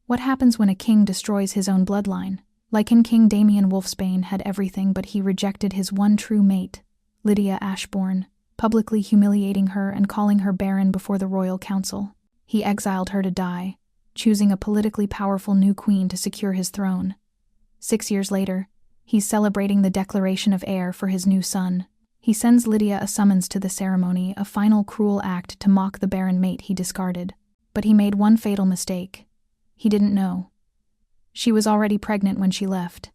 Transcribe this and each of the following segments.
What happens when a king destroys his own bloodline? Lycan King Damien Wolfsbane had everything, but he rejected his one true mate, Lydia Ashbourne, publicly humiliating her and calling her Barren before the royal council. He exiled her to die, choosing a politically powerful new queen to secure his throne. 6 years later, he's celebrating the declaration of heir for his new son. He sends Lydia a summons to the ceremony, a final cruel act to mock the barren mate he discarded. But he made one fatal mistake. He didn't know. She was already pregnant when she left,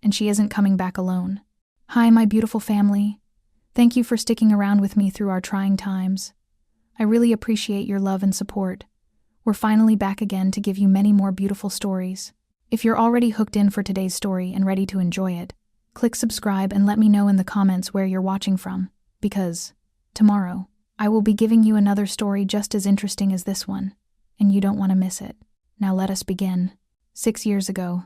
and she isn't coming back alone. Hi, my beautiful family. Thank you for sticking around with me through our trying times. I really appreciate your love and support. We're finally back again to give you many more beautiful stories. If you're already hooked in for today's story and ready to enjoy it, click subscribe and let me know in the comments where you're watching from, because tomorrow I will be giving you another story just as interesting as this one, and you don't want to miss it. Now let us begin. 6 years ago,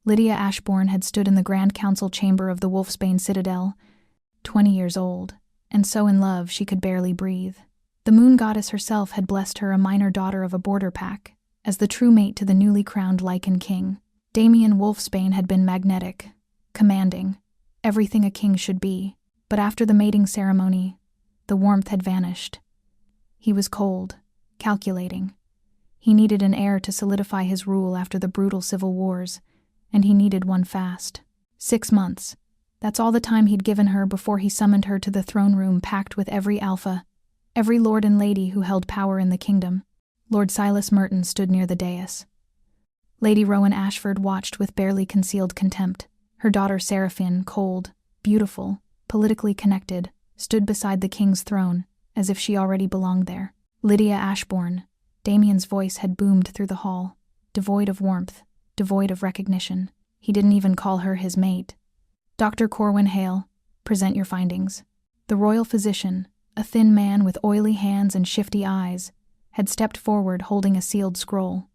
Lydia Ashbourne had stood in the Grand Council chamber of the Wolfsbane Citadel, 20 years old, and so in love she could barely breathe. The moon goddess herself had blessed her, a minor daughter of a border pack, as the true mate to the newly crowned Lycan King. Damien Wolfsbane had been magnetic, commanding, everything a king should be, but after the mating ceremony, the warmth had vanished. He was cold, calculating. He needed an heir to solidify his rule after the brutal civil wars, and he needed one fast. 6 months. That's all the time he'd given her before he summoned her to the throne room packed with every alpha, every lord and lady who held power in the kingdom. Lord Silas Merton stood near the dais. Lady Rowan Ashford watched with barely concealed contempt. Her daughter Seraphine, cold, beautiful, politically connected, stood beside the king's throne, as if she already belonged there. Lydia Ashbourne. Damien's voice had boomed through the hall, devoid of warmth, devoid of recognition. He didn't even call her his mate. Dr. Corwin Hale, present your findings. The royal physician, a thin man with oily hands and shifty eyes, had stepped forward holding a sealed scroll.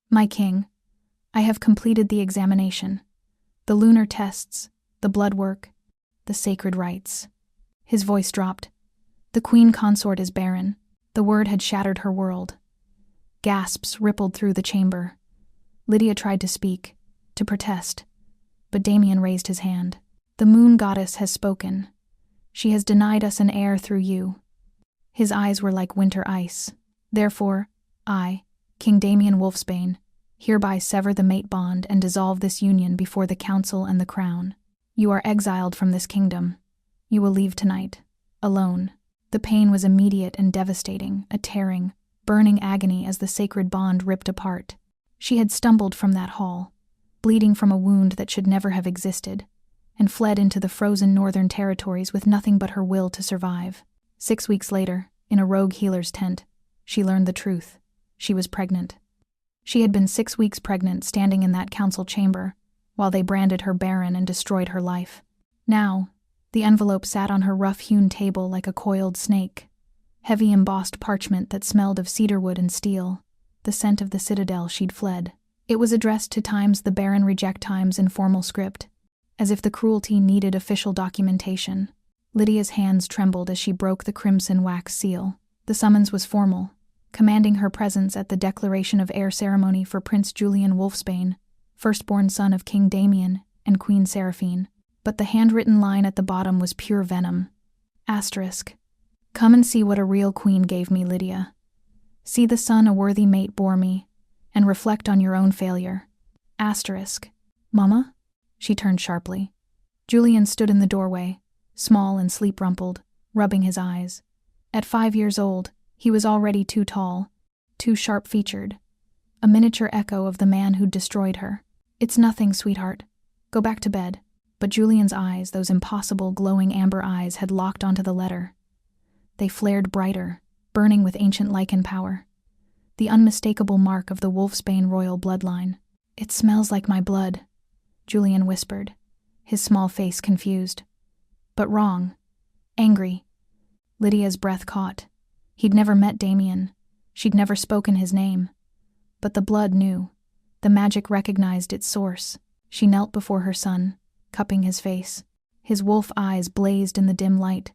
My king, I have completed the examination. The lunar tests, the blood work, the sacred rites. His voice dropped. The queen consort is barren. The word had shattered her world. Gasps rippled through the chamber. Lydia tried to speak, to protest, but Damien raised his hand. The moon goddess has spoken. She has denied us an heir through you. His eyes were like winter ice. Therefore, I, King Damien Wolfsbane, hereby sever the mate bond and dissolve this union before the council and the crown. You are exiled from this kingdom. You will leave tonight, alone. The pain was immediate and devastating, a tearing, burning agony as the sacred bond ripped apart. She had stumbled from that hall, bleeding from a wound that should never have existed, and fled into the frozen northern territories with nothing but her will to survive. 6 weeks later, in a rogue healer's tent, she learned the truth. She was pregnant. She had been 6 weeks pregnant, standing in that council chamber, while they branded her barren and destroyed her life. Now, the envelope sat on her rough-hewn table like a coiled snake, heavy embossed parchment that smelled of cedarwood and steel, the scent of the citadel she'd fled. It was addressed to Times the Barren Reject Times in formal script, as if the cruelty needed official documentation. Lydia's hands trembled as she broke the crimson wax seal. The summons was formal, commanding her presence at the declaration of heir ceremony for Prince Julian Wolfsbane, firstborn son of King Damien and Queen Seraphine. But the handwritten line at the bottom was pure venom. Asterisk. Come and see what a real queen gave me, Lydia. See the son a worthy mate bore me, and reflect on your own failure. Asterisk. Mama? She turned sharply. Julian stood in the doorway, small and sleep-rumpled, rubbing his eyes. At 5 years old, he was already too tall, too sharp-featured, a miniature echo of the man who'd destroyed her. It's nothing, sweetheart. Go back to bed. But Julian's eyes, those impossible glowing amber eyes, had locked onto the letter. They flared brighter, burning with ancient Lycan power. The unmistakable mark of the Wolfsbane royal bloodline. It smells like my blood, Julian whispered, his small face confused. But wrong. Angry. Lydia's breath caught. He'd never met Damien. She'd never spoken his name. But the blood knew. The magic recognized its source. She knelt before her son, cupping his face. His wolf eyes blazed in the dim light.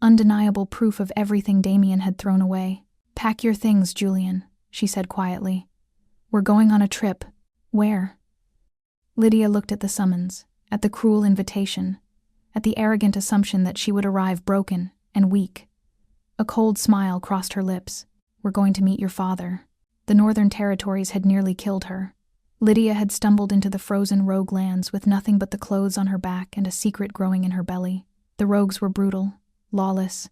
Undeniable proof of everything Damien had thrown away. Pack your things, Julian, she said quietly. We're going on a trip, Where? Lydia looked at the summons, at the cruel invitation, at the arrogant assumption that she would arrive broken and weak. A cold smile crossed her lips. We're going to meet your father. The Northern Territories had nearly killed her. Lydia had stumbled into the frozen rogue lands with nothing but the clothes on her back and a secret growing in her belly. The rogues were brutal, lawless,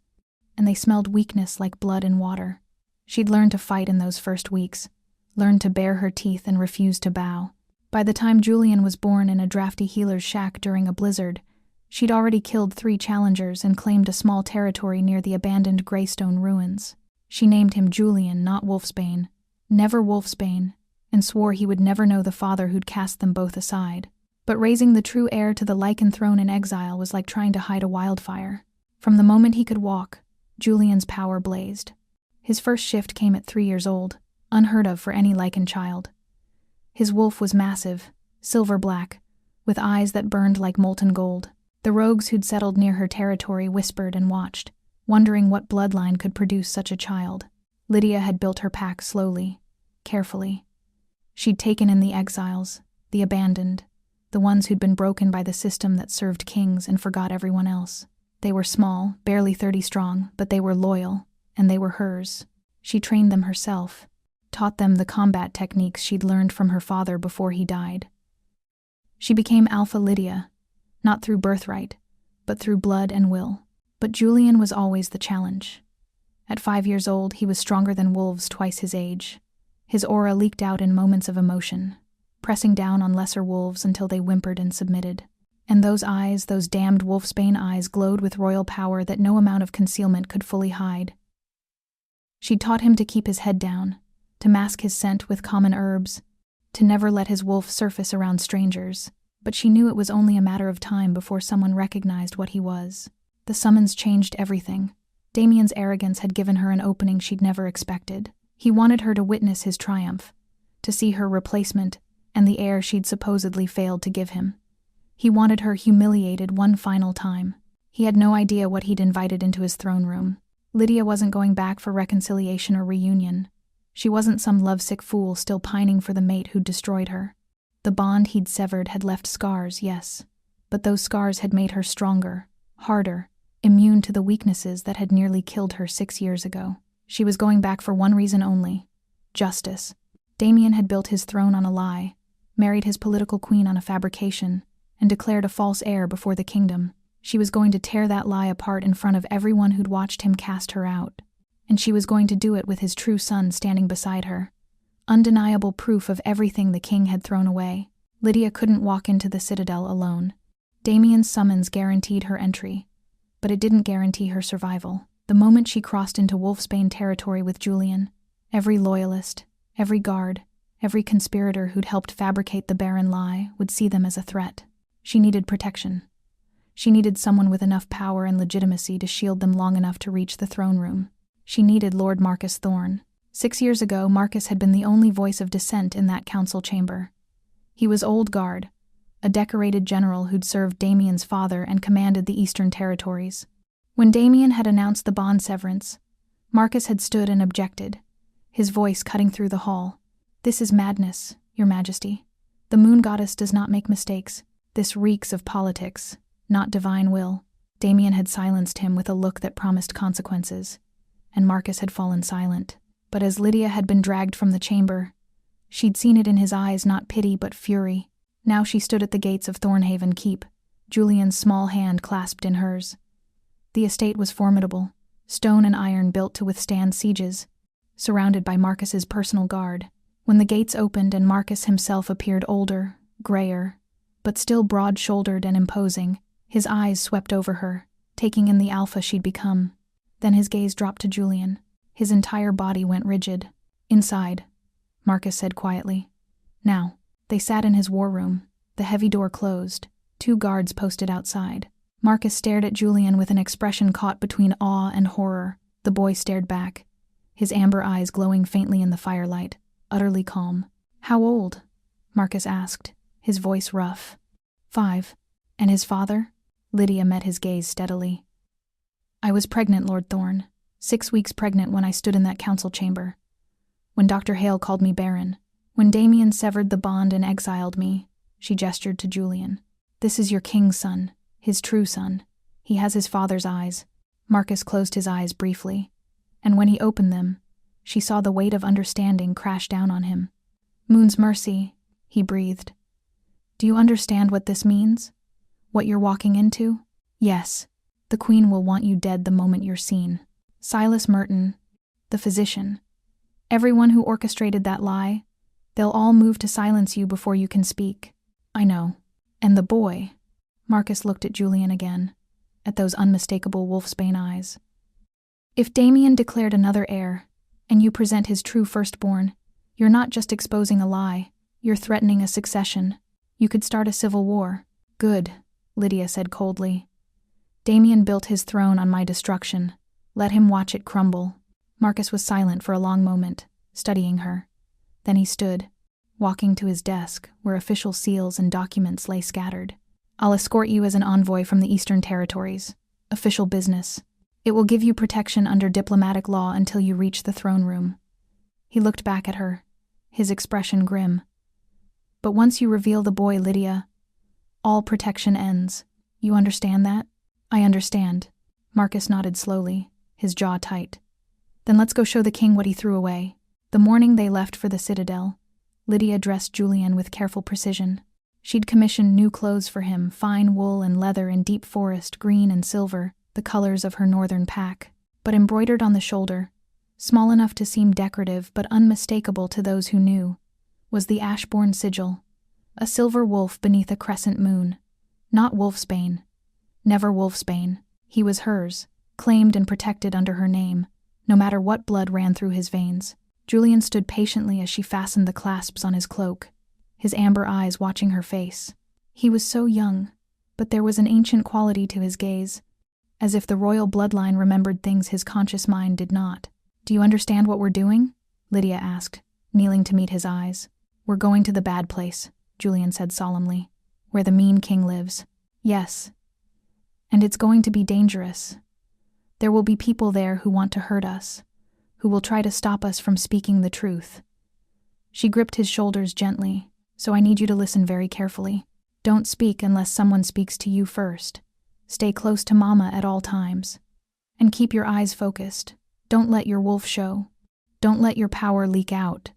and they smelled weakness like blood and water. She'd learned to fight in those first weeks, learned to bare her teeth and refuse to bow. By the time Julian was born in a drafty healer's shack during a blizzard, she'd already killed 3 challengers and claimed a small territory near the abandoned Greystone ruins. She named him Julian, not Wolfsbane, never Wolfsbane, and swore he would never know the father who'd cast them both aside. But raising the true heir to the Lycan throne in exile was like trying to hide a wildfire. From the moment he could walk, Julian's power blazed. His first shift came at 3 years old, unheard of for any Lycan child. His wolf was massive, silver-black, with eyes that burned like molten gold. The rogues who'd settled near her territory whispered and watched, wondering what bloodline could produce such a child. Lydia had built her pack slowly, carefully. She'd taken in the exiles, the abandoned, the ones who'd been broken by the system that served kings and forgot everyone else. They were small, barely 30 strong, but they were loyal, and they were hers. She trained them herself, taught them the combat techniques she'd learned from her father before he died. She became Alpha Lydia, not through birthright, but through blood and will. But Julian was always the challenge. At 5 years old, he was stronger than wolves twice his age. His aura leaked out in moments of emotion, pressing down on lesser wolves until they whimpered and submitted. And those eyes, those damned Wolfsbane eyes, glowed with royal power that no amount of concealment could fully hide. She'd taught him to keep his head down, to mask his scent with common herbs, to never let his wolf surface around strangers. But she knew it was only a matter of time before someone recognized what he was. The summons changed everything. Damien's arrogance had given her an opening she'd never expected. He wanted her to witness his triumph, to see her replacement and the heir she'd supposedly failed to give him. He wanted her humiliated one final time. He had no idea what he'd invited into his throne room. Lydia wasn't going back for reconciliation or reunion. She wasn't some lovesick fool still pining for the mate who'd destroyed her. The bond he'd severed had left scars, yes, but those scars had made her stronger, harder, immune to the weaknesses that had nearly killed her 6 years ago. She was going back for one reason only: justice. Damien had built his throne on a lie, married his political queen on a fabrication, and declared a false heir before the kingdom. She was going to tear that lie apart in front of everyone who'd watched him cast her out, and she was going to do it with his true son standing beside her. Undeniable proof of everything the king had thrown away. Lydia couldn't walk into the citadel alone. Damien's summons guaranteed her entry, but it didn't guarantee her survival. The moment she crossed into Wolfsbane territory with Julian, every loyalist, every guard, every conspirator who'd helped fabricate the Barren lie would see them as a threat. She needed protection. She needed someone with enough power and legitimacy to shield them long enough to reach the throne room. She needed Lord Marcus Thorne. 6 years ago, Marcus had been the only voice of dissent in that council chamber. He was old guard, a decorated general who'd served Damien's father and commanded the Eastern Territories. When Damien had announced the bond severance, Marcus had stood and objected, his voice cutting through the hall. "This is madness, Your Majesty. The moon goddess does not make mistakes. This reeks of politics, not divine will." Damien had silenced him with a look that promised consequences, and Marcus had fallen silent. But as Lydia had been dragged from the chamber, she'd seen it in his eyes, not pity but fury. Now she stood at the gates of Thornhaven Keep, Julian's small hand clasped in hers. The estate was formidable, stone and iron built to withstand sieges, surrounded by Marcus's personal guard. When the gates opened and Marcus himself appeared older, grayer, but still broad-shouldered and imposing, his eyes swept over her, taking in the alpha she'd become. Then his gaze dropped to Julian. His entire body went rigid. "Inside," Marcus said quietly. Now, they sat in his war room, the heavy door closed, 2 guards posted outside. Marcus stared at Julian with an expression caught between awe and horror. The boy stared back, his amber eyes glowing faintly in the firelight, utterly calm. "How old?" Marcus asked, his voice rough. 5. "And his father?" Lydia met his gaze steadily. "I was pregnant, Lord Thorne. 6 weeks pregnant when I stood in that council chamber. When Dr. Hale called me Barren, When Damien severed the bond and exiled me, she gestured to Julian. This is your king's son, his true son. He has his father's eyes. Marcus closed his eyes briefly, and when he opened them, she saw the weight of understanding crash down on him. Moon's mercy, he breathed. Do you understand what this means? What you're walking into? Yes. The Queen will want you dead the moment you're seen. Silas Merton, the physician. Everyone who orchestrated that lie, they'll all move to silence you before you can speak. I know. And the boy. Marcus looked at Julian again, at those unmistakable Wolfsbane eyes. If Damien declared another heir, and you present his true firstborn, you're not just exposing a lie, you're threatening a succession. You could start a civil war. Good, Lydia said coldly. Damien built his throne on my destruction. Let him watch it crumble. Marcus was silent for a long moment, studying her. Then he stood, walking to his desk, where official seals and documents lay scattered. I'll escort you as an envoy from the Eastern Territories. Official business. It will give you protection under diplomatic law until you reach the throne room. He looked back at her, his expression grim. But once you reveal the boy, Lydia, all protection ends. You understand that? I understand. Marcus nodded slowly, his jaw tight. Then let's go show the king what he threw away. The morning they left for the citadel, Lydia dressed Julian with careful precision. She'd commissioned new clothes for him, fine wool and leather in deep forest, green and silver, the colors of her northern pack, but embroidered on the shoulder, small enough to seem decorative but unmistakable to those who knew, was the Ashbourne sigil, a silver wolf beneath a crescent moon. Not Wolfsbane. Never Wolfsbane. He was hers, claimed and protected under her name, no matter what blood ran through his veins. Julian stood patiently as she fastened the clasps on his cloak, his amber eyes watching her face. He was so young, but there was an ancient quality to his gaze, as if the royal bloodline remembered things his conscious mind did not. Do you understand what we're doing? Lydia asked, kneeling to meet his eyes. We're going to the bad place, Julian said solemnly, where the mean king lives. Yes. And it's going to be dangerous. There will be people there who want to hurt us, who will try to stop us from speaking the truth. She gripped his shoulders gently, so I need you to listen very carefully. Don't speak unless someone speaks to you first. Stay close to Mama at all times. And keep your eyes focused. Don't let your wolf show. Don't let your power leak out.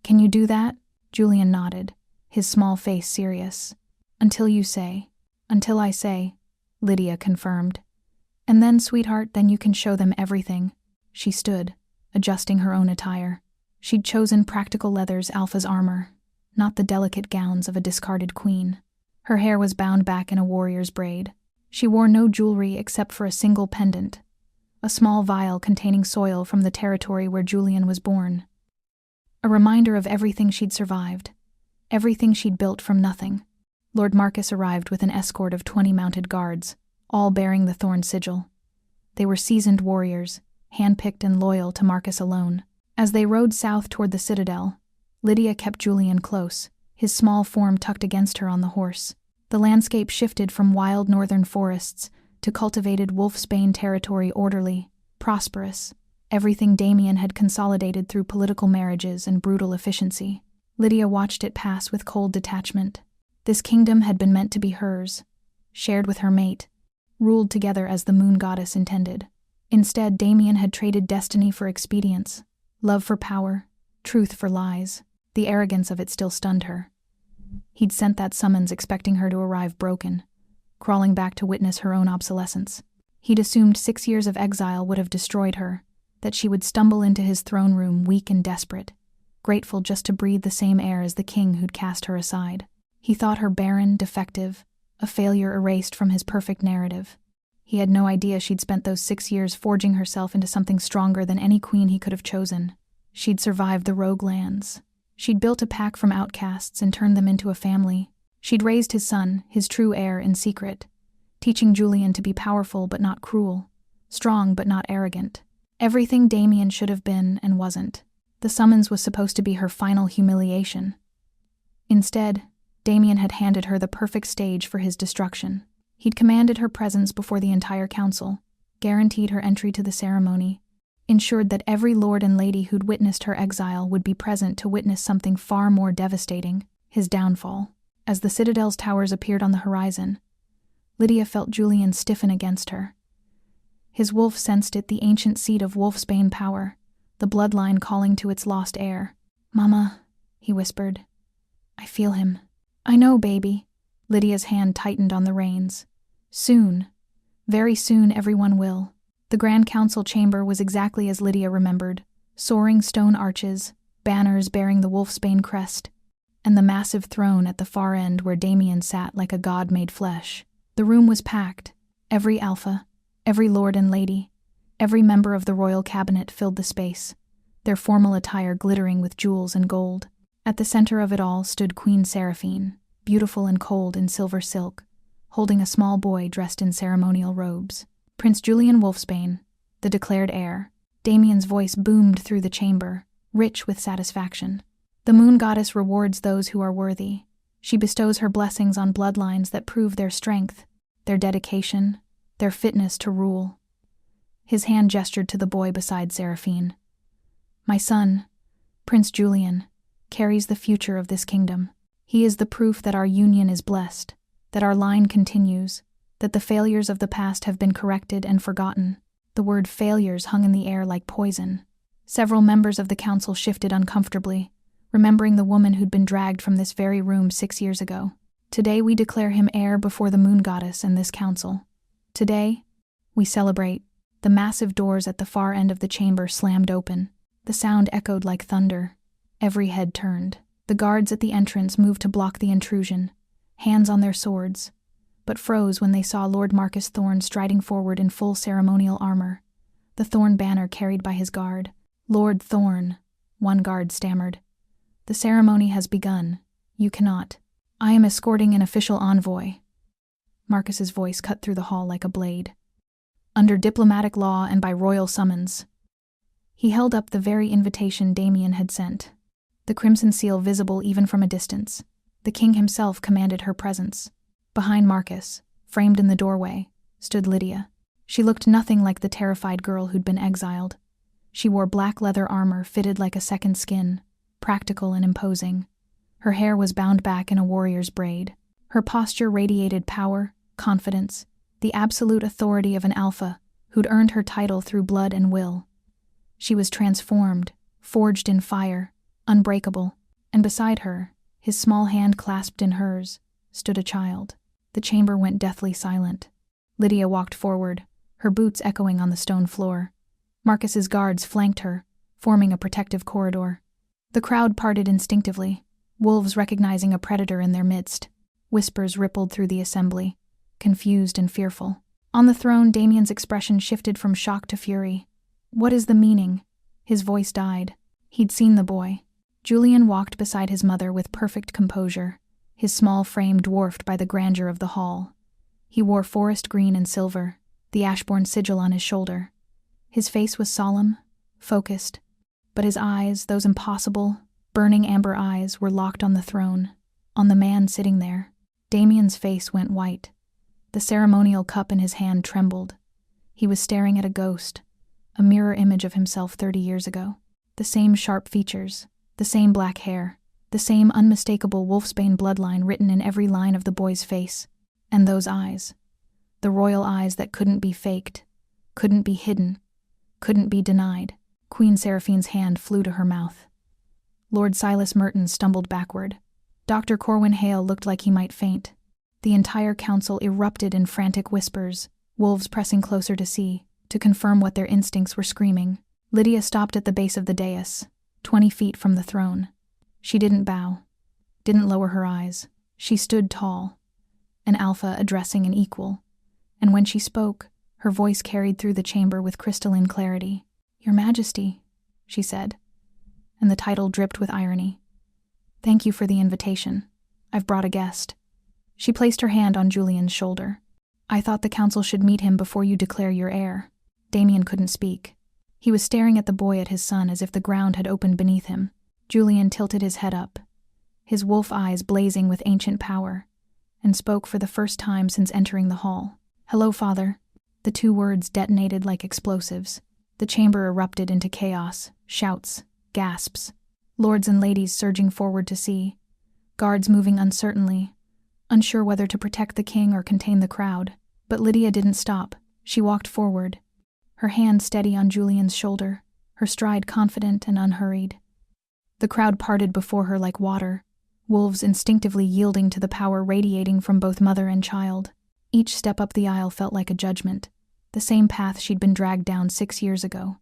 Can you do that? Julian nodded, his small face serious. Until you say. Until I say, Lydia confirmed. And then, sweetheart, then you can show them everything. She stood, adjusting her own attire. She'd chosen practical leathers, Alpha's armor, not the delicate gowns of a discarded queen. Her hair was bound back in a warrior's braid. She wore no jewelry except for a single pendant, a small vial containing soil from the territory where Julian was born. A reminder of everything she'd survived, everything she'd built from nothing. Lord Marcus arrived with an escort of 20 mounted guards, all bearing the thorn sigil. They were seasoned warriors, handpicked and loyal to Marcus alone. As they rode south toward the citadel, Lydia kept Julian close, his small form tucked against her on the horse. The landscape shifted from wild northern forests to cultivated Wolfsbane territory, orderly, prosperous, everything Damien had consolidated through political marriages and brutal efficiency. Lydia watched it pass with cold detachment. This kingdom had been meant to be hers, shared with her mate, ruled together as the moon goddess intended. Instead, Damien had traded destiny for expedience, love for power, truth for lies. The arrogance of it still stunned her. He'd sent that summons expecting her to arrive broken, crawling back to witness her own obsolescence. He'd assumed 6 years of exile would have destroyed her, that she would stumble into his throne room weak and desperate, grateful just to breathe the same air as the king who'd cast her aside. He thought her barren, defective, a failure erased from his perfect narrative. He had no idea she'd spent those 6 years forging herself into something stronger than any queen he could have chosen. She'd survived the rogue lands. She'd built a pack from outcasts and turned them into a family. She'd raised his son, his true heir, in secret, teaching Julian to be powerful but not cruel, strong but not arrogant. Everything Damien should have been and wasn't. The summons was supposed to be her final humiliation. Instead, Damien had handed her the perfect stage for his destruction. He'd commanded her presence before the entire council, guaranteed her entry to the ceremony, ensured that every lord and lady who'd witnessed her exile would be present to witness something far more devastating, his downfall. As the citadel's towers appeared on the horizon, Lydia felt Julian stiffen against her. His wolf sensed it, the ancient seat of Wolfsbane power, the bloodline calling to its lost heir. "Mama," he whispered. "I feel him." "I know, baby." Lydia's hand tightened on the reins. "Soon, very soon everyone will." The Grand Council chamber was exactly as Lydia remembered. Soaring stone arches, banners bearing the Wolfsbane crest, and the massive throne at the far end where Damien sat like a god made flesh. The room was packed. Every alpha, every lord and lady, every member of the royal cabinet filled the space, their formal attire glittering with jewels and gold. At the center of it all stood Queen Seraphine, beautiful and cold in silver silk, holding a small boy dressed in ceremonial robes. Prince Julian Wolfsbane, the declared heir. Damien's voice boomed through the chamber, rich with satisfaction. The moon goddess rewards those who are worthy. She bestows her blessings on bloodlines that prove their strength, their dedication, their fitness to rule. His hand gestured to the boy beside Seraphine. "My son, Prince Julian, carries the future of this kingdom. He is the proof that our union is blessed, that our line continues, that the failures of the past have been corrected and forgotten." The word failures hung in the air like poison. Several members of the council shifted uncomfortably, remembering the woman who'd been dragged from this very room 6 years ago. "Today we declare him heir before the moon goddess and this council. Today, we celebrate." The massive doors at the far end of the chamber slammed open. The sound echoed like thunder. Every head turned. The guards at the entrance moved to block the intrusion, hands on their swords, but froze when they saw Lord Marcus Thorne striding forward in full ceremonial armor, the Thorne banner carried by his guard. "Lord Thorne," one guard stammered. "The ceremony has begun. You cannot." "I am escorting an official envoy." Marcus's voice cut through the hall like a blade. "Under diplomatic law and by royal summons." He held up the very invitation Damien had sent, the crimson seal visible even from a distance. The king himself commanded her presence. Behind Marcus, framed in the doorway, stood Lydia. She looked nothing like the terrified girl who'd been exiled. She wore black leather armor fitted like a second skin, practical and imposing. Her hair was bound back in a warrior's braid. Her posture radiated power, confidence, the absolute authority of an alpha who'd earned her title through blood and will. She was transformed, forged in fire, unbreakable, and beside her, his small hand clasped in hers, stood a child. The chamber went deathly silent. Lydia walked forward, her boots echoing on the stone floor. Marcus's guards flanked her, forming a protective corridor. The crowd parted instinctively, wolves recognizing a predator in their midst. Whispers rippled through the assembly, confused and fearful. On the throne, Damien's expression shifted from shock to fury. "What is the meaning?" His voice died. He'd seen the boy. Julian walked beside his mother with perfect composure, his small frame dwarfed by the grandeur of the hall. He wore forest green and silver, the Ashbourne sigil on his shoulder. His face was solemn, focused, but his eyes, those impossible, burning amber eyes, were locked on the throne, on the man sitting there. Damien's face went white. The ceremonial cup in his hand trembled. He was staring at a ghost, a mirror image of himself 30 years ago. The same sharp features, the same black hair, the same unmistakable Wolfsbane bloodline written in every line of the boy's face. And those eyes, the royal eyes that couldn't be faked, couldn't be hidden, couldn't be denied. Queen Seraphine's hand flew to her mouth. Lord Silas Merton stumbled backward. Dr. Corwin Hale looked like he might faint. The entire council erupted in frantic whispers, wolves pressing closer to see, to confirm what their instincts were screaming. Lydia stopped at the base of the dais, 20 feet from the throne. She didn't bow, didn't lower her eyes. She stood tall, an alpha addressing an equal, and when she spoke, her voice carried through the chamber with crystalline clarity. "Your Majesty," she said, and the title dripped with irony. "Thank you for the invitation. I've brought a guest." She placed her hand on Julian's shoulder. "I thought the council should meet him before you declare your heir." Damien couldn't speak. He was staring at the boy at his son as if the ground had opened beneath him. Julian tilted his head up, his wolf eyes blazing with ancient power, and spoke for the first time since entering the hall. "Hello, Father." The two words detonated like explosives. The chamber erupted into chaos, shouts, gasps. Lords and ladies surging forward to see. Guards moving uncertainly, unsure whether to protect the king or contain the crowd. But Lydia didn't stop. She walked forward, her hand steady on Julian's shoulder, her stride confident and unhurried. The crowd parted before her like water, wolves instinctively yielding to the power radiating from both mother and child. Each step up the aisle felt like a judgment, the same path she'd been dragged down 6 years ago,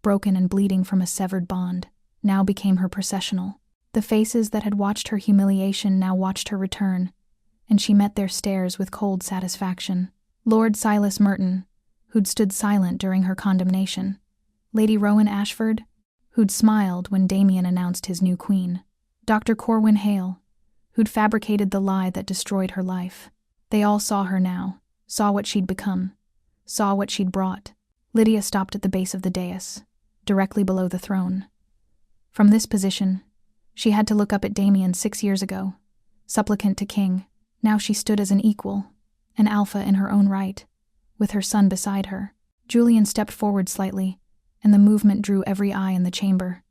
broken and bleeding from a severed bond, now became her processional. The faces that had watched her humiliation now watched her return, and she met their stares with cold satisfaction. Lord Silas Merton, who'd stood silent during her condemnation. Lady Rowan Ashford, who'd smiled when Damien announced his new queen. Dr. Corwin Hale, who'd fabricated the lie that destroyed her life. They all saw her now, saw what she'd become, saw what she'd brought. Lydia stopped at the base of the dais, directly below the throne. From this position, she had to look up at Damien 6 years ago, supplicant to king. Now she stood as an equal, an alpha in her own right, with her son beside her. Julian stepped forward slightly, and the movement drew every eye in the chamber.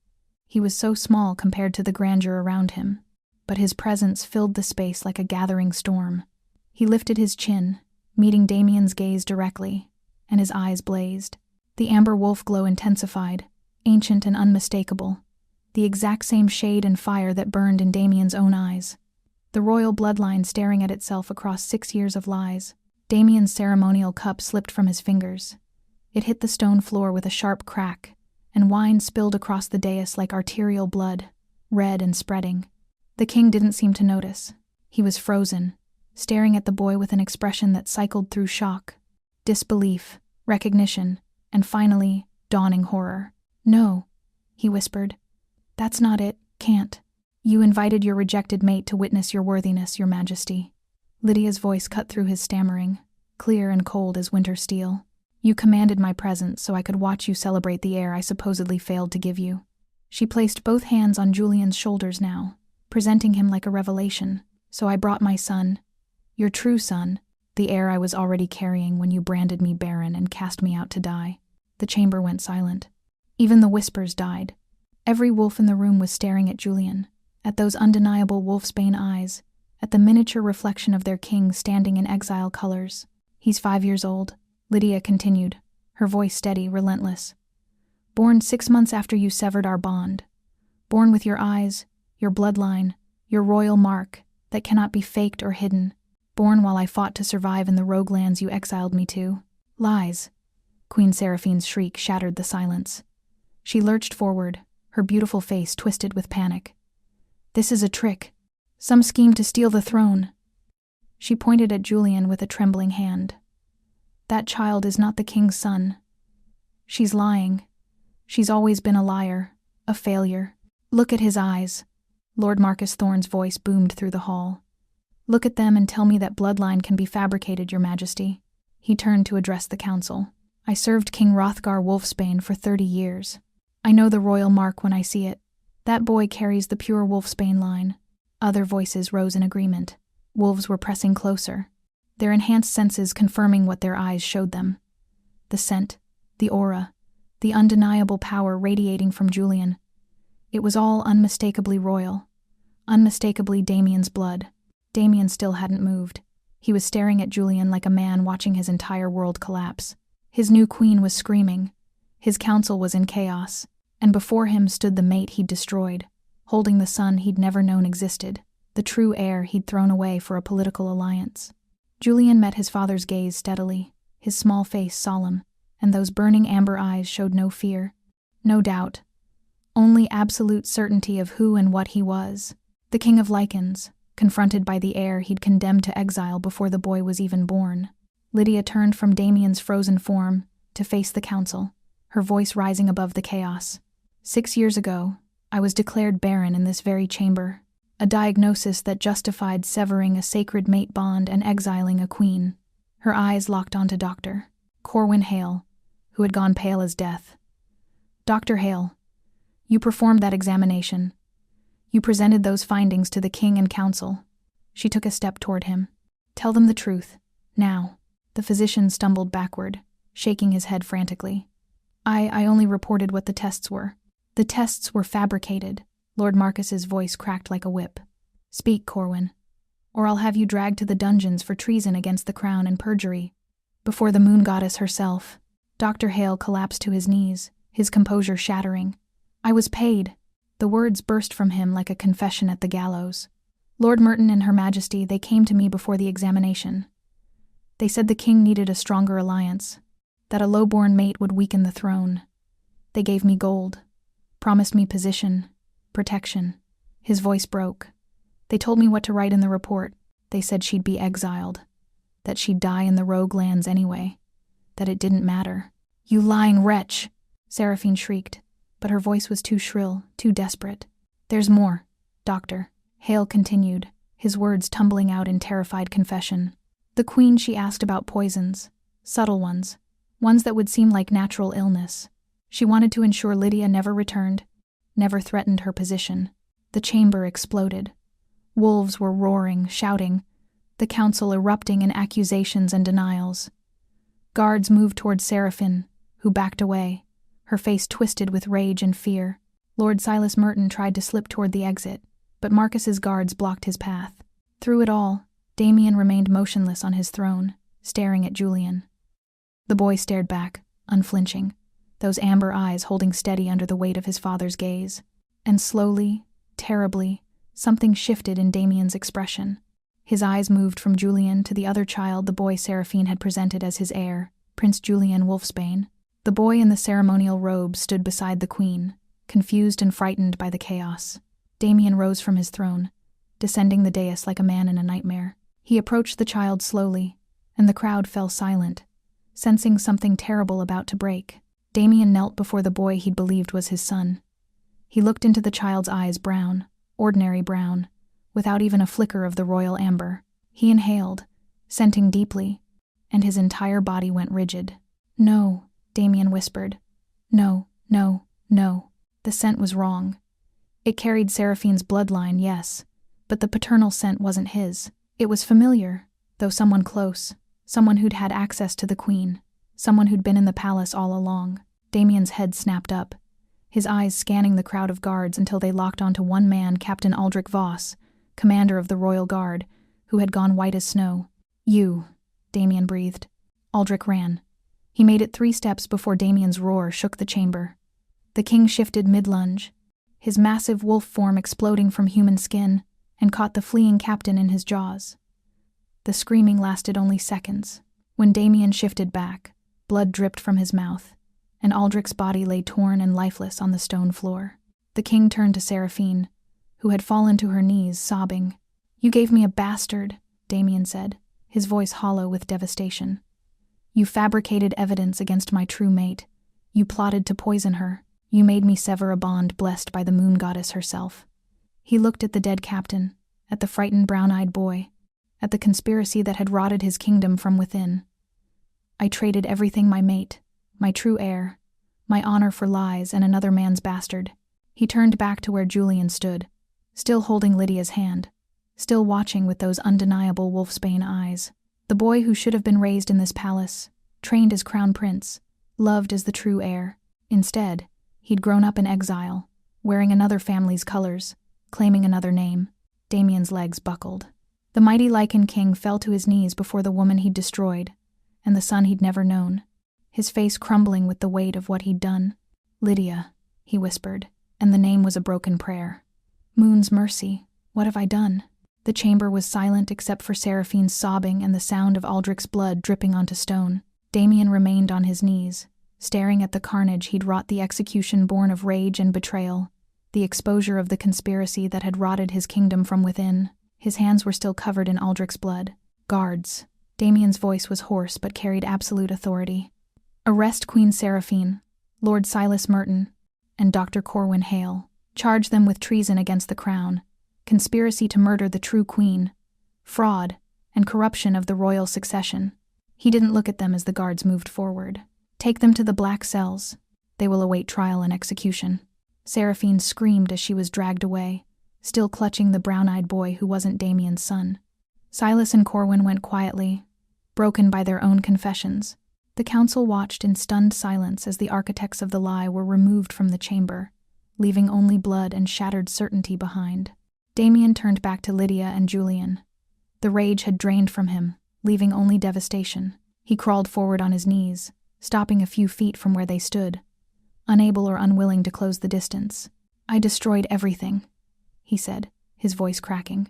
He was so small compared to the grandeur around him, but his presence filled the space like a gathering storm. He lifted his chin, meeting Damien's gaze directly, and his eyes blazed. The amber wolf glow intensified, ancient and unmistakable, the exact same shade and fire that burned in Damien's own eyes. The royal bloodline staring at itself across 6 years of lies. Damien's ceremonial cup slipped from his fingers. It hit the stone floor with a sharp crack, and wine spilled across the dais like arterial blood, red and spreading. The king didn't seem to notice. He was frozen, staring at the boy with an expression that cycled through shock, disbelief, recognition, and finally, dawning horror. "No," he whispered. "That's not it, can't. You invited your rejected mate to witness your worthiness, your majesty." Lydia's voice cut through his stammering, clear and cold as winter steel. "You commanded my presence so I could watch you celebrate the heir I supposedly failed to give you." She placed both hands on Julian's shoulders now, presenting him like a revelation. "So I brought my son, your true son, the heir I was already carrying when you branded me Barren and cast me out to die." The chamber went silent. Even the whispers died. Every wolf in the room was staring at Julian, at those undeniable Wolfsbane eyes, at the miniature reflection of their king standing in exile colors. "He's 5 years old," Lydia continued, her voice steady, relentless. "Born 6 months after you severed our bond. Born with your eyes, your bloodline, your royal mark that cannot be faked or hidden. Born while I fought to survive in the rogue lands you exiled me to." "Lies." Queen Seraphine's shriek shattered the silence. She lurched forward, her beautiful face twisted with panic. "This is a trick. Some scheme to steal the throne." She pointed at Julian with a trembling hand. "That child is not the king's son. She's lying. She's always been a liar, a failure. Look at his eyes." Lord Marcus Thorne's voice boomed through the hall. "Look at them and tell me that bloodline can be fabricated, your majesty." He turned to address the council. "I served King Hrothgar Wolfsbane for 30 years. I know the royal mark when I see it. That boy carries the pure Wolfsbane line." Other voices rose in agreement. Wolves were pressing closer, their enhanced senses confirming what their eyes showed them. The scent, the aura, the undeniable power radiating from Julian. It was all unmistakably royal, unmistakably Damien's blood. Damien still hadn't moved. He was staring at Julian like a man watching his entire world collapse. His new queen was screaming. His council was in chaos, and before him stood the mate he'd destroyed, holding the son he'd never known existed, the true heir he'd thrown away for a political alliance. Julian met his father's gaze steadily, his small face solemn, and those burning amber eyes showed no fear, no doubt, only absolute certainty of who and what he was. The king of Lycans, confronted by the heir he'd condemned to exile before the boy was even born. Lydia turned from Damien's frozen form to face the council, her voice rising above the chaos. 6 years ago, I was declared barren in this very chamber, a diagnosis that justified severing a sacred mate bond and exiling a queen. Her eyes locked onto Dr. Corwin Hale, who had gone pale as death. "Dr. Hale, you performed that examination. You presented those findings to the king and council." She took a step toward him. "Tell them the truth, now." The physician stumbled backward, shaking his head frantically. I only reported what the tests were. The tests were fabricated. Lord Marcus's voice cracked like a whip. Speak, Corwin, or I'll have you dragged to the dungeons for treason against the crown and perjury. Before the moon goddess herself. Dr. Hale collapsed to his knees, his composure shattering. I was paid. The words burst from him like a confession at the gallows. Lord Merton and Her Majesty, they came to me before the examination. They said the king needed a stronger alliance, that a low-born mate would weaken the throne. They gave me gold, promised me position, protection. His voice broke. They told me what to write in the report. They said she'd be exiled, that she'd die in the rogue lands anyway, that it didn't matter. You lying wretch! Seraphine shrieked, but her voice was too shrill, too desperate. There's more, Doctor. Hale continued, his words tumbling out in terrified confession. The queen, she asked about poisons, subtle ones that would seem like natural illness. She wanted to ensure Lydia never returned, never threatened her position. The chamber exploded. Wolves were roaring, shouting, the council erupting in accusations and denials. Guards moved toward Seraphine, who backed away, her face twisted with rage and fear. Lord Silas Merton tried to slip toward the exit, but Marcus's guards blocked his path. Through it all, Damien remained motionless on his throne, staring at Julian. The boy stared back, unflinching, those amber eyes holding steady under the weight of his father's gaze. And slowly, terribly, something shifted in Damien's expression. His eyes moved from Julian to the other child the boy Seraphine had presented as his heir, Prince Julian Wolfsbane. The boy in the ceremonial robe stood beside the queen, confused and frightened by the chaos. Damien rose from his throne, descending the dais like a man in a nightmare. He approached the child slowly, and the crowd fell silent, sensing something terrible about to break. Damien knelt before the boy he'd believed was his son. He looked into the child's eyes, brown, ordinary brown, without even a flicker of the royal amber. He inhaled, scenting deeply, and his entire body went rigid. No, Damien whispered. No, no, no. The scent was wrong. It carried Seraphine's bloodline, yes, but the paternal scent wasn't his. It was familiar, though someone close, someone who'd had access to the queen, someone who'd been in the palace all along. Damien's head snapped up, his eyes scanning the crowd of guards until they locked onto one man, Captain Aldrich Voss, commander of the Royal Guard, who had gone white as snow. You, Damien breathed. Aldrich ran. He made it 3 steps before Damien's roar shook the chamber. The king shifted mid-lunge, his massive wolf form exploding from human skin, and caught the fleeing captain in his jaws. The screaming lasted only seconds. When Damien shifted back, blood dripped from his mouth, and Aldrich's body lay torn and lifeless on the stone floor. The king turned to Seraphine, who had fallen to her knees, sobbing. You gave me a bastard, Damien said, his voice hollow with devastation. You fabricated evidence against my true mate. You plotted to poison her. You made me sever a bond blessed by the moon goddess herself. He looked at the dead captain, at the frightened brown-eyed boy, at the conspiracy that had rotted his kingdom from within. I traded everything, my mate, my true heir, my honor for lies and another man's bastard. He turned back to where Julian stood, still holding Lydia's hand, still watching with those undeniable Wolfsbane eyes. The boy who should have been raised in this palace, trained as crown prince, loved as the true heir. Instead, he'd grown up in exile, wearing another family's colors, claiming another name. Damien's legs buckled. The mighty Lycan King fell to his knees before the woman he'd destroyed, and the son he'd never known, his face crumbling with the weight of what he'd done. Lydia, he whispered, and the name was a broken prayer. Moon's mercy, what have I done? The chamber was silent except for Seraphine's sobbing and the sound of Aldrich's blood dripping onto stone. Damien remained on his knees, staring at the carnage he'd wrought, the execution born of rage and betrayal, the exposure of the conspiracy that had rotted his kingdom from within. His hands were still covered in Aldrich's blood. Guards. Damien's voice was hoarse but carried absolute authority. Arrest Queen Seraphine, Lord Silas Merton, and Dr. Corwin Hale. Charge them with treason against the crown, conspiracy to murder the true queen, fraud, and corruption of the royal succession. He didn't look at them as the guards moved forward. Take them to the black cells. They will await trial and execution. Seraphine screamed as she was dragged away, still clutching the brown-eyed boy who wasn't Damien's son. Silas and Corwin went quietly, broken by their own confessions. The council watched in stunned silence as the architects of the lie were removed from the chamber, leaving only blood and shattered certainty behind. Damien turned back to Lydia and Julian. The rage had drained from him, leaving only devastation. He crawled forward on his knees, stopping a few feet from where they stood, unable or unwilling to close the distance. "I destroyed everything," he said, his voice cracking.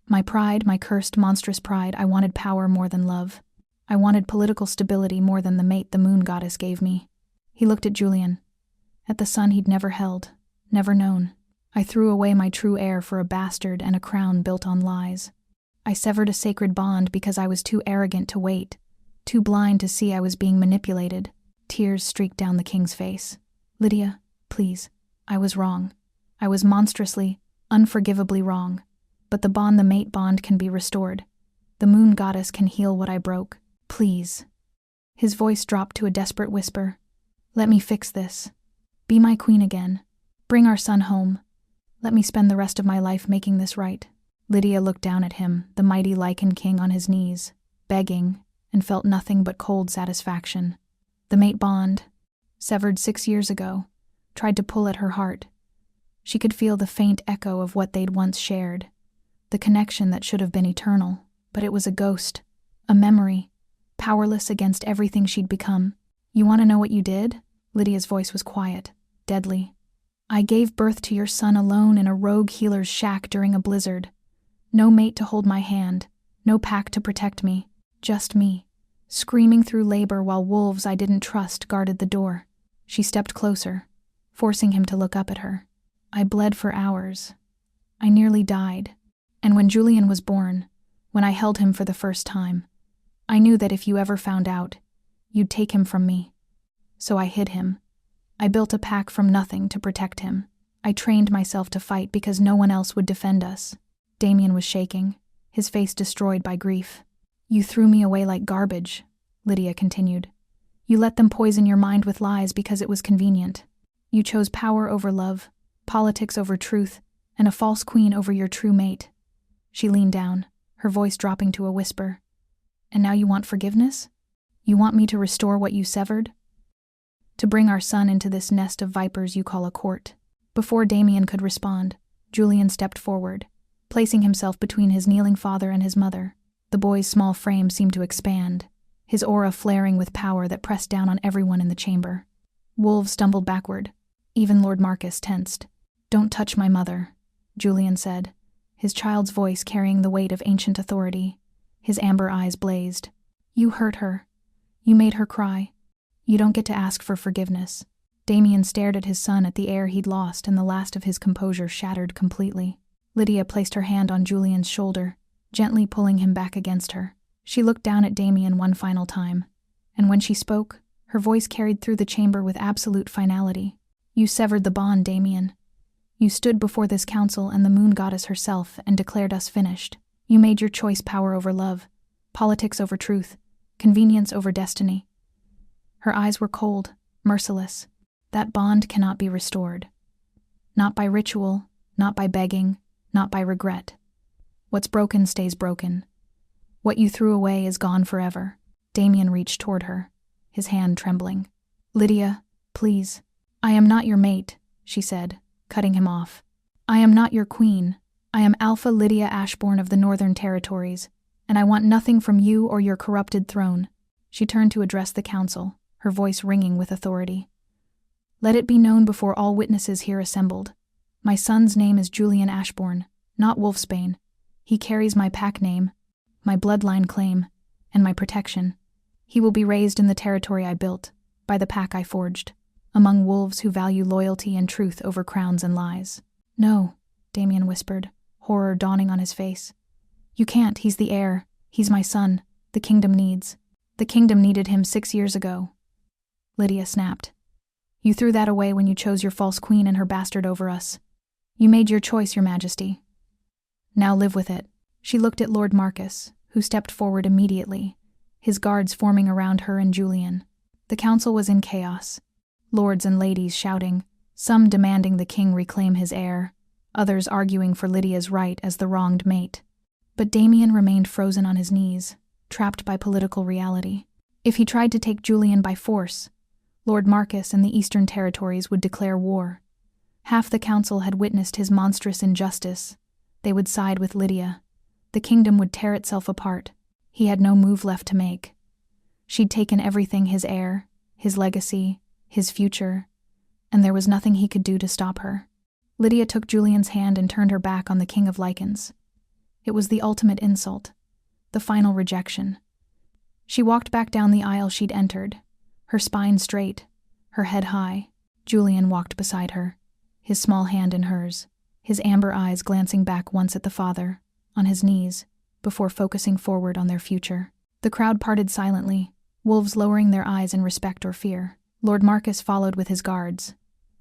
"My pride, my cursed, monstrous pride. I wanted power more than love. I wanted political stability more than the mate the moon goddess gave me." He looked at Julian, at the son he'd never held, never known. "I threw away my true heir for a bastard and a crown built on lies. I severed a sacred bond because I was too arrogant to wait, too blind to see I was being manipulated." Tears streaked down the king's face. "Lydia, please, I was wrong. I was monstrously, unforgivably wrong. But the mate bond can be restored. The moon goddess can heal what I broke. Please." His voice dropped to a desperate whisper. "Let me fix this. Be my queen again. Bring our son home. Let me spend the rest of my life making this right." Lydia looked down at him, the mighty Lycan King on his knees, begging, and felt nothing but cold satisfaction. The mate bond, severed 6 years ago, tried to pull at her heart. She could feel the faint echo of what they'd once shared, the connection that should have been eternal, but it was a ghost, a memory, powerless against everything she'd become. "You want to know what you did?" Lydia's voice was quiet, deadly. "I gave birth to your son alone in a rogue healer's shack during a blizzard. No mate to hold my hand, no pack to protect me, just me, screaming through labor while wolves I didn't trust guarded the door." She stepped closer, forcing him to look up at her. "I bled for hours. I nearly died. And when Julian was born, when I held him for the first time, I knew that if you ever found out, you'd take him from me. So I hid him. I built a pack from nothing to protect him. I trained myself to fight because no one else would defend us." Damien was shaking, his face destroyed by grief. "You threw me away like garbage," Lydia continued. "You let them poison your mind with lies because it was convenient. You chose power over love, politics over truth, and a false queen over your true mate." She leaned down, her voice dropping to a whisper. "And now you want forgiveness? You want me to restore what you severed? To bring our son into this nest of vipers you call a court?" Before Damien could respond, Julian stepped forward, placing himself between his kneeling father and his mother. The boy's small frame seemed to expand, his aura flaring with power that pressed down on everyone in the chamber. Wolves stumbled backward. Even Lord Marcus tensed. "Don't touch my mother," Julian said, his child's voice carrying the weight of ancient authority. His amber eyes blazed. "You hurt her. You made her cry. You don't get to ask for forgiveness." Damien stared at his son at the air he'd lost, and the last of his composure shattered completely. Lydia placed her hand on Julian's shoulder, gently pulling him back against her. She looked down at Damien one final time, and when she spoke, her voice carried through the chamber with absolute finality. "You severed the bond, Damien. You stood before this council and the moon goddess herself and declared us finished. You made your choice: power over love, politics over truth, convenience over destiny." Her eyes were cold, merciless. "That bond cannot be restored. Not by ritual, not by begging, not by regret. What's broken stays broken. What you threw away is gone forever." Damien reached toward her, his hand trembling. "Lydia, please. I am not your mate," she said, cutting him off. "I am not your queen. I am Alpha Lydia Ashbourne of the Northern Territories, and I want nothing from you or your corrupted throne." She turned to address the council, her voice ringing with authority. "Let it be known before all witnesses here assembled. My son's name is Julian Ashbourne, not Wolfsbane. He carries my pack name, my bloodline claim, and my protection. He will be raised in the territory I built, by the pack I forged, among wolves who value loyalty and truth over crowns and lies." "No," Damien whispered, horror dawning on his face. "You can't. He's the heir. He's my son. The kingdom needs. The kingdom needed him 6 years ago." Lydia snapped. "You threw that away when you chose your false queen and her bastard over us. You made your choice, Your Majesty. Now live with it." She looked at Lord Marcus, who stepped forward immediately, his guards forming around her and Julian. The council was in chaos, lords and ladies shouting, some demanding the king reclaim his heir, others arguing for Lydia's right as the wronged mate. But Damien remained frozen on his knees, trapped by political reality. If he tried to take Julian by force, Lord Marcus and the Eastern Territories would declare war. Half the council had witnessed his monstrous injustice. They would side with Lydia. The kingdom would tear itself apart. He had no move left to make. She'd taken everything: his heir, his legacy, his future, and there was nothing he could do to stop her. Lydia took Julian's hand and turned her back on the King of Lycans. It was the ultimate insult, the final rejection. She walked back down the aisle she'd entered, her spine straight, her head high. Julian walked beside her, his small hand in hers, his amber eyes glancing back once at the father, on his knees, before focusing forward on their future. The crowd parted silently, wolves lowering their eyes in respect or fear. Lord Marcus followed with his guards,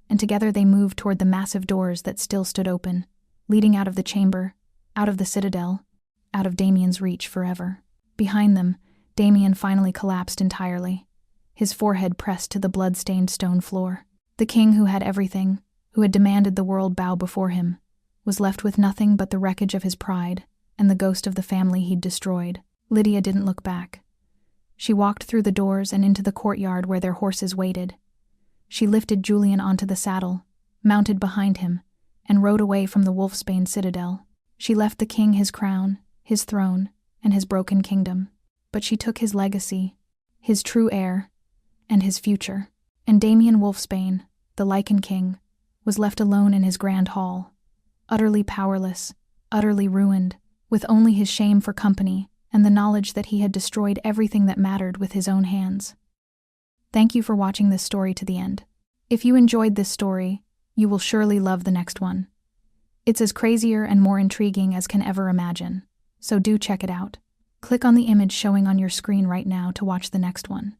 and together they moved toward the massive doors that still stood open, leading out of the chamber, out of the citadel, out of Damien's reach forever. Behind them, Damien finally collapsed entirely, his forehead pressed to the blood-stained stone floor. The king who had everything, who had demanded the world bow before him, was left with nothing but the wreckage of his pride and the ghost of the family he'd destroyed. Lydia didn't look back. She walked through the doors and into the courtyard where their horses waited. She lifted Julian onto the saddle, mounted behind him, and rode away from the Wolfsbane citadel. She left the king his crown, his throne, and his broken kingdom. But she took his legacy, his true heir, and his future. And Damien Wolfsbane, the Lycan King, was left alone in his grand hall, utterly powerless, utterly ruined, with only his shame for company and the knowledge that he had destroyed everything that mattered with his own hands. Thank you for watching this story to the end. If you enjoyed this story, you will surely love the next one. It's as crazier and more intriguing as can ever imagine, so do check it out. Click on the image showing on your screen right now to watch the next one.